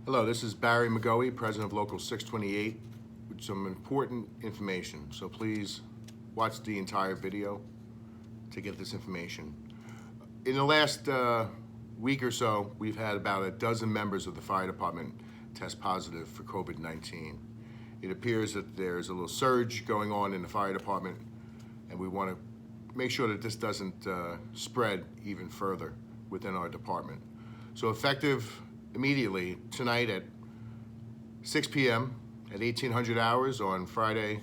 Hello, this is Barry McGoey, President of Local 628, with some important information. So please watch the entire video to get this information. In the last week or so, we've had about a dozen members of the fire department test positive for COVID-19. It appears that there's a little surge going on in the fire department, and we want to make sure that this doesn't spread even further within our department. So effective immediately tonight at 6 p.m. at 1800 hours on Friday,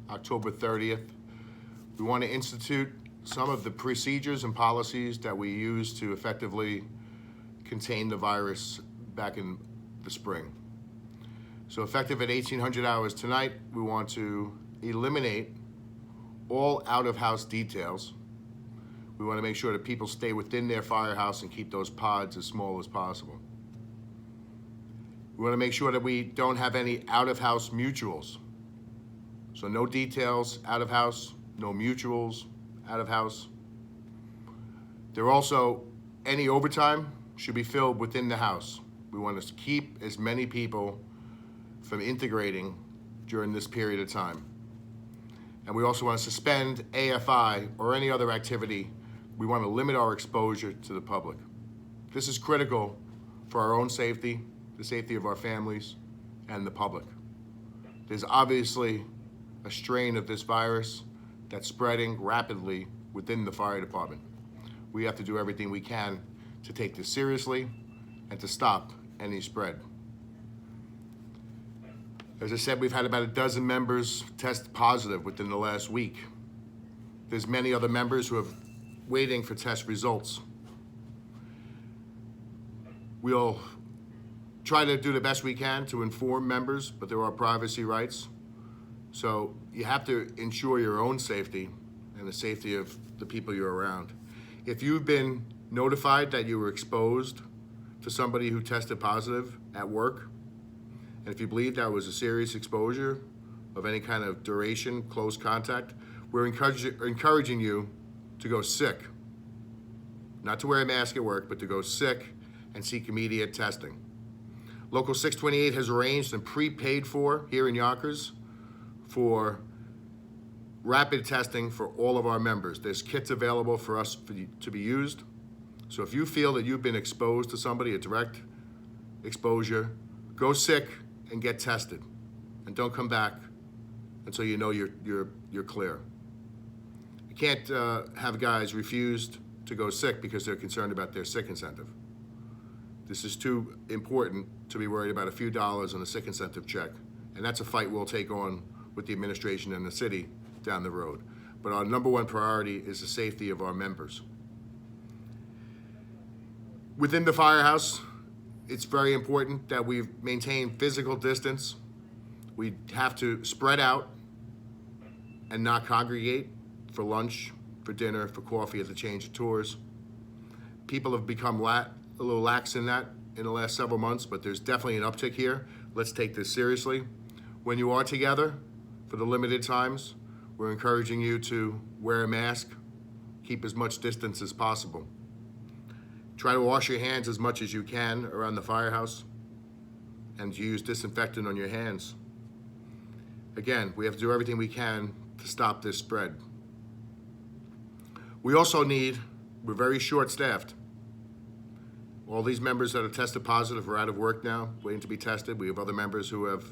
October 30th, we want to institute some of the procedures and policies that we use to effectively contain the virus back in the spring. So effective at 1800 hours tonight, we want to eliminate all out-of-house details. We want to make sure that people stay within their firehouse and keep those pods as small as possible. We want to make sure that we don't have any out-of-house mutuals. So no details out of house, no mutuals out of house. There also, any overtime should be filled within the house. We want to keep as many people from integrating during this period of time. And we also want to suspend AFI or any other activity. We want to limit our exposure to the public. This is critical for our own safety, the safety of our families, and the public. There's obviously a strain of this virus that's spreading rapidly within the fire department. We have to do everything we can to take this seriously and to stop any spread. As I said, we've had about a dozen members test positive within the last week. There's many other members who are waiting for test results. We'll try to do the best we can to inform members, but there are privacy rights. So you have to ensure your own safety and the safety of the people you're around. If you've been notified that you were exposed to somebody who tested positive at work, and if you believe that was a serious exposure of any kind of duration, close contact, we're encouraging you to go sick. Not to wear a mask at work, but to go sick and seek immediate testing. Local 628 has arranged and prepaid for here in Yonkers for rapid testing for all of our members. There's kits available for us to be used. So if you feel that you've been exposed to somebody, a direct exposure, go sick and get tested. And don't come back until you know you're clear. You can't have guys refused to go sick because they're concerned about their sick incentive. This is too important to be worried about a few dollars on a sick incentive check. And that's a fight we'll take on with the administration and the city down the road. But our number one priority is the safety of our members. Within the firehouse, it's very important that we maintain physical distance. We have to spread out and not congregate for lunch, for dinner, for coffee at the change of tours. People have become a little lax in that in the last several months, but there's definitely an uptick here. Let's take this seriously. When you are together for the limited times, we're encouraging you to wear a mask, keep as much distance as possible. Try to wash your hands as much as you can around the firehouse and use disinfectant on your hands. Again, we have to do everything we can to stop this spread. We also we're very short-staffed. All these members that are tested positive are out of work now, waiting to be tested. We have other members who have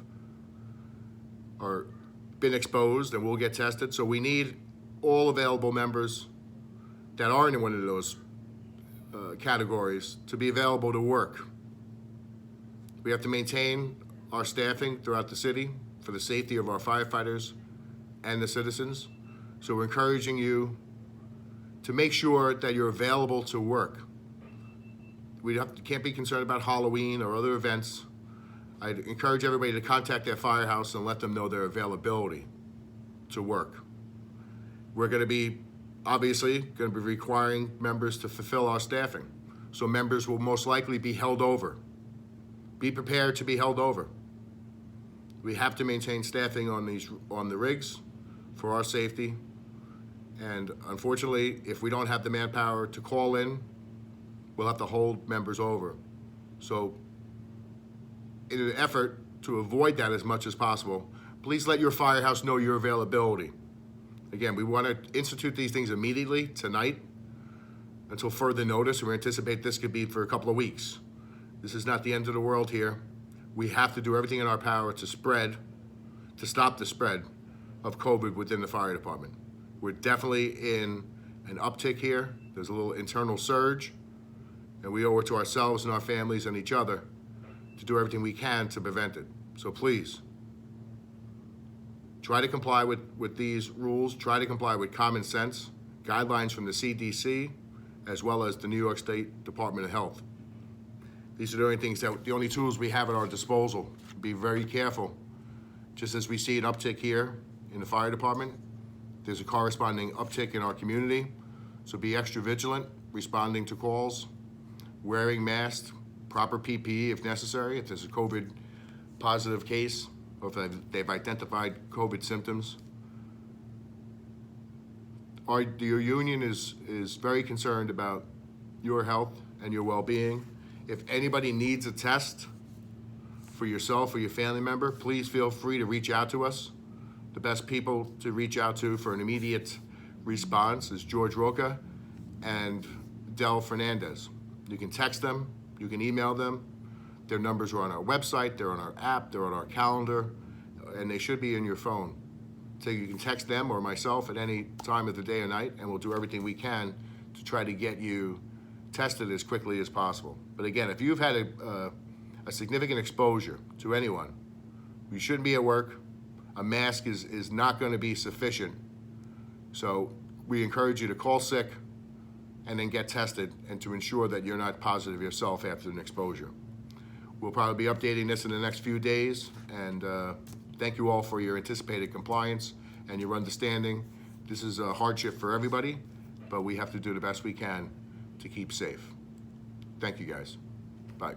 been exposed and will get tested. So we need all available members that are in one of those categories to be available to work. We have to maintain our staffing throughout the city for the safety of our firefighters and the citizens. So we're encouraging you to make sure that you're available to work. Can't be concerned about Halloween or other events. I'd encourage everybody to contact their firehouse and let them know their availability to work. We're going to be requiring members to fulfill our staffing. So members will most likely be held over. Be prepared to be held over. We have to maintain staffing on the rigs for our safety. And unfortunately, if we don't have the manpower to call in, we'll have to hold members over. So in an effort to avoid that as much as possible, please let your firehouse know your availability. Again, we want to institute these things immediately, tonight, until further notice. We anticipate this could be for a couple of weeks. This is not the end of the world here. We have to do everything in our power to stop the spread of COVID within the fire department. We're definitely in an uptick here. There's a little internal surge, and we owe it to ourselves and our families and each other to do everything we can to prevent it. So please, try to comply with these rules. Try to comply with common sense, guidelines from the CDC, as well as the New York State Department of Health. These are the only tools we have at our disposal. Be very careful. Just as we see an uptick here in the fire department, there's a corresponding uptick in our community. So be extra vigilant, responding to calls, wearing masks, proper PPE if necessary, if there's a COVID positive case, or if they've identified COVID symptoms. Your union is very concerned about your health and your well-being. If anybody needs a test for yourself or your family member, please feel free to reach out to us. The best people to reach out to for an immediate response is George Roca and Del Fernandez. You can text them, you can email them. Their numbers are on our website, they're on our app, they're on our calendar, and they should be in your phone. So you can text them or myself at any time of the day or night, and we'll do everything we can to try to get you tested as quickly as possible. But again, if you've had a significant exposure to anyone, you shouldn't be at work. A mask is not going to be sufficient. So we encourage you to call sick and then get tested, and to ensure that you're not positive yourself after an exposure. We'll probably be updating this in the next few days, and thank you all for your anticipated compliance and your understanding. This is a hardship for everybody, but we have to do the best we can to keep safe. Thank you, guys. Bye.